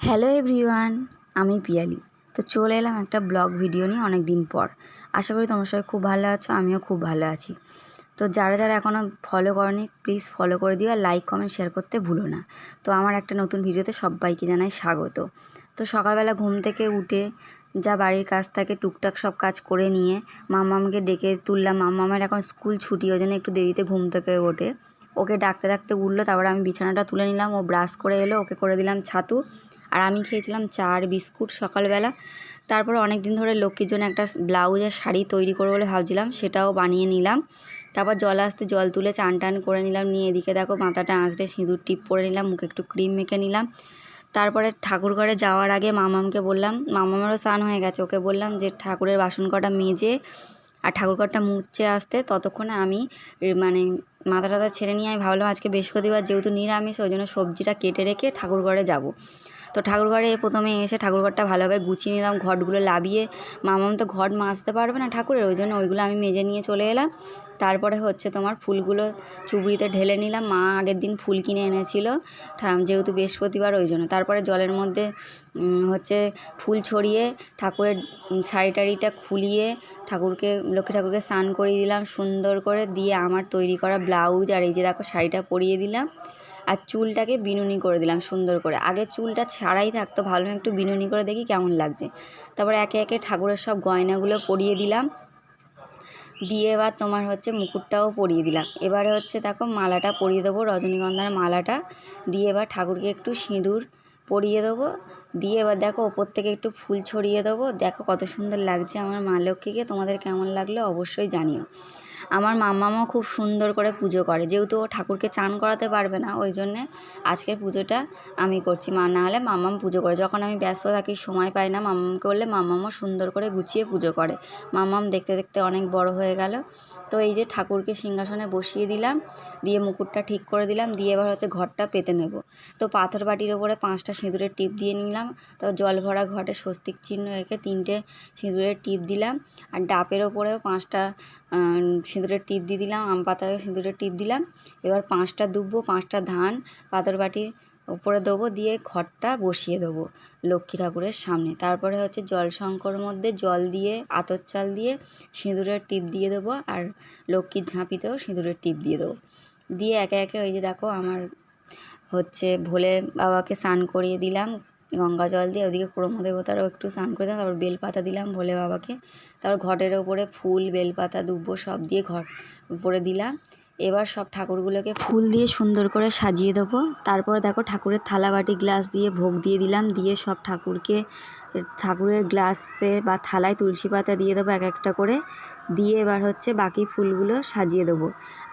Hello everyone, আমি পিয়ালি। তো চলে এলাম একটা ব্লগ ভিডিও নিয়ে অনেক দিন পর। আশা করি তোমরা সবাই খুব ভালো আছো, আমিও খুব ভালো আছি। তো যারা যারা এখনও ফলো করনি প্লিজ ফলো করে দিও, আর লাইক কমেন্ট শেয়ার করতে ভুলো না। তো আমার একটা নতুন ভিডিওতে সবাইকে জানাই স্বাগত। তো সকালবেলা ঘুম থেকে উঠে যা বাড়ির কাজ থাকে টুকটাক সব কাজ করে নিয়ে মাম্মামকে ডেকে তুললাম। মাম্মামের এখন স্কুল ছুটি, ওই জন্য একটু দেরিতে ঘুম থেকে ওঠে। ওকে ডাকতে ডাকতে উঠলো, তারপরে আমি বিছানাটা তুলে নিলাম। ও ব্রাশ করে এলো, ওকে করে দিলাম ছাতু। আর আমি খেয়েছিলাম চা আর বিস্কুট সকালবেলা। তারপরে অনেক দিন ধরে লক্ষ্মীর জন্য একটা ব্লাউজ আর শাড়ি তৈরি করবো বলে ভাবছিলাম, সেটাও বানিয়ে নিলাম। তারপর জল আসতে জল তুলে চান টান করে নিলাম। নিয়ে এদিকে দেখো মাথাটা আঁচড়ে সিঁদুর টিপ পরে নিলাম, মুখে একটু ক্রিম মেখে নিলাম। তারপরে ঠাকুর ঘরে যাওয়ার আগে মামামকে বললাম, মামামেরও স্নান হয়ে গেছে, ওকে বললাম যে ঠাকুরের বাসন কটা মেজে আর ঠাকুর ঘরটা মুছে আসতে। ততক্ষণে আমি মাথা টাথা ছেড়ে নিয়ে আমি ভাবলাম আজকে বৃহস্পতিবার যেহেতু নিরামিষ, ওই জন্য সবজিটা কেটে রেখে ঠাকুর ঘরে যাব। তো ঠাকুর ঘরে প্রথমে এসে ঠাকুর ঘরটা ভালোভাবে গুছিয়ে নিলাম, ঘটগুলো লাবিয়ে। মামাম তো ঘট মাজতে পারবে না ঠাকুরের, ওই জন্য ওইগুলো আমি মেজে নিয়ে চলে এলাম। তারপরে তোমার ফুলগুলো চুবড়িতে ঢেলে নিলাম। মা আগের দিন ফুল কিনে এনেছিল যেহেতু বৃহস্পতিবার, ওই জন্য। তারপরে জলের মধ্যে ফুল ছড়িয়ে ঠাকুরের শাড়ি টাড়িটা খুলিয়ে লক্ষ্মী ঠাকুরকে স্নান করিয়ে দিলাম সুন্দর করে। দিয়ে আমার তৈরি করা ব্লাউজ আর এই যে দেখো শাড়িটা পরিয়ে দিলাম। আর চুলটাকে বিনুনি করে দিলাম সুন্দর করে। আগে চুলটা ছাড়াই থাকতো, ভাবলাম একটু বিনুনি করে দেখি কেমন লাগছে। তারপর একে একে ঠাকুরের সব গয়নাগুলো পরিয়ে দিলাম। দিয়ে এবার মুকুটটাও পরিয়ে দিলাম। এবারে দেখো মালাটা পরিয়ে দেবো, রজনীগন্ধার মালাটা দিয়ে এবার ঠাকুরকে একটু সিঁদুর পরিয়ে দেবো। দিয়ে এবার দেখো ওপর থেকে একটু ফুল ছড়িয়ে দেবো। দেখো কত সুন্দর লাগছে আমার মা লক্ষ্মীকে। তোমাদের কেমন লাগলো অবশ্যই জানিও। আমার মাম্মামও খুব সুন্দর করে পুজো করে, যেহেতু ও ঠাকুরকে চান করাতে পারবে না, ওই জন্যে আজকের পুজোটা আমি করছি। না হলে মাম্মাম পুজো করে, যখন আমি ব্যস্ত থাকি সময় পাই না মাম্মামকে বললে মাম্মামও সুন্দর করে গুছিয়ে পুজো করে। মাম্মাম দেখতে দেখতে অনেক বড় হয়ে গেল। তো এই যে ঠাকুরকে সিংহাসনে বসিয়ে দিলাম, দিয়ে মুকুটটা ঠিক করে দিলাম। দিয়ে এবার ঘরটা পেতে নেব। তো পাথর বাটির ওপরে 5টা সিঁদুরের টিপ দিয়ে নিলাম। তো জল ভরা ঘটে স্বস্তিক চিহ্ন রেখে 3টে সিঁদুরের টিপ দিলাম। আর ডাবের ওপরেও 5টা সিঁদুরের টিপ দিয়ে দিলাম, আম পাতায় সিঁদুরের টিপ দিলাম। এবার 5টা দুব্বো 5টা ধান পাথর বাটির উপরে দেবো, দিয়ে ঘরটা বসিয়ে দেবো লক্ষ্মী ঠাকুরের সামনে। তারপরে জল শঙ্কর মধ্যে জল দিয়ে আতর চাল দিয়ে সিঁদুরের টিপ দিয়ে দেবো। আর লক্ষ্মীর ঝাঁপিতেও সিঁদুরের টিপ দিয়ে দেবো। দিয়ে একে একে ওই যে দেখো আমার ভোলে বাবাকে স্নান করিয়ে দিলাম গঙ্গা জল দিয়ে। ওদিকে ক্রমদেবতারও একটু স্নান করে দিলাম। তারপর বেলপাতা দিলাম ভোলে বাবাকে। তারপর ঘটের ওপরে ফুল বেলপাতা দুব্বো সব দিয়ে ঘর উপরে দিলাম। এবার সব ঠাকুরগুলোকে ফুল দিয়ে সুন্দর করে সাজিয়ে দেবো। তারপর দেখো ঠাকুরের থালা বাটি গ্লাস দিয়ে ভোগ দিয়ে দিলাম। দিয়ে সব ঠাকুরের গ্লাসে বা থালায় তুলসী পাতা দিয়ে দেবো এক একটা করে। দিয়ে এবার বাকি ফুলগুলো সাজিয়ে দেবো।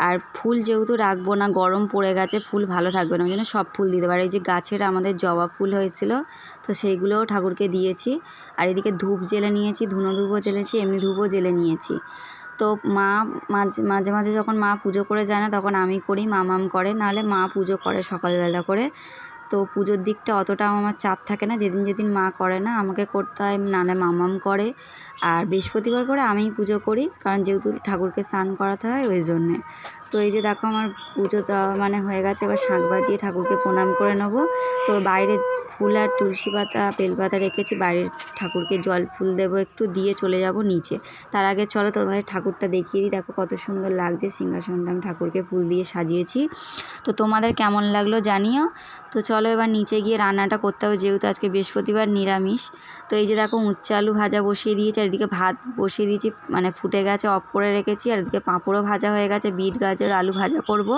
আর ফুল যেহেতু রাখবো না, গরম পড়ে গেছে, ফুল ভালো থাকবে না, ওই জন্য সব ফুল দিয়ে দেবো। আর এই যে গাছের আমাদের জবা ফুল হয়েছিল, তো সেইগুলোও ঠাকুরকে দিয়েছি। আর এদিকে ধূপ জেলে নিয়েছি, ধুনো ধূপও জ্বেলেছি, এমনি ধূপও জেলে নিয়েছি। তো মা মাঝে মাঝে যখন মা পুজো করে যায় না তখন আমি করি, মামাম করে, নাহলে মা পুজো করে সকালবেলা করে। তো পুজোর দিকটা অতটাও আমার চাপ থাকে না, যেদিন যেদিন মা করে না আমাকে করতে হয়, নাহলে মামাম করে। আর বৃহস্পতিবার করে আমিই পুজো করি, কারণ যেহেতু ঠাকুরকে স্নান করাতে হয় ওই জন্যে। তো এই যে দেখো আমার পুজো দেওয়া হয়ে গেছে। এবার শাঁখ বাজিয়ে ঠাকুরকে প্রণাম করে নেব। তো বাইরে ফুল আর তুলসী পাতা বেলপাতা রেখেছি, বাইরের ঠাকুরকে জল ফুল দেবো একটু, দিয়ে চলে যাব নিচে। তার আগে চলো তোমাদের ঠাকুরটা দেখিয়ে দিই। দেখো কত সুন্দর লাগছে সিংহাসনটা আমি ঠাকুরকে ফুল দিয়ে সাজিয়েছি। তো তোমাদের কেমন লাগলো জানিও। তো চলো এবার নিচে গিয়ে রান্নাটা করতে হবে, যেহেতু আজকে বৃহস্পতিবার নিরামিষ। তো এই যে দেখো উচ্ছে আলু ভাজা বসিয়ে দিয়েছি, আর এদিকে ভাত বসিয়ে দিয়েছি, ফুটে গেছে, অফ করে রেখেছি। আর এদিকে পাঁপড়ও ভাজা হয়ে গেছে, বিট গাজর আলু ভাজা করব।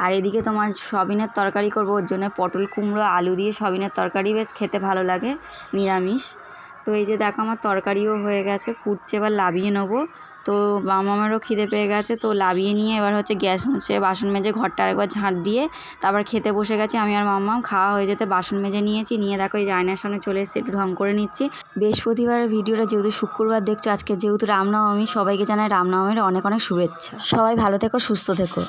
আর এদিকে তোমার সয়াবিনের তরকারি করব, ওর জন্য পটল কুমড়ো আলু দিয়ে সয়াবিনের তরকারি বেশ খেতে ভালো লাগে নিরামিষ। তো এই যে দেখো আমার তরকারিও হয়ে গেছে, ফুটছে, এবার লাবিয়ে নেবো। তো মামামেরও খিদে পেয়ে গেছে, তো লাবিয়ে নিয়ে এবার গ্যাস মুছে বাসন মেজে ঘরটা আরেকবার ঝাঁট দিয়ে তারপর খেতে বসে গেছি আমি আর মামাম। খাওয়া হয়ে যেতে বাসন মেজে নিয়েছি, নিয়ে দেখো এই আয়নার সামনে চলে এসেছি, একটু ঢং করে নিচ্ছি। বৃহস্পতিবারের ভিডিওটা যেহেতু শুক্রবার দেখছো, আজকে যেহেতু রামনবমী, সবাইকে জানাই রামনবমীর অনেক অনেক শুভেচ্ছা। সবাই ভালো থেকো, সুস্থ থেকো।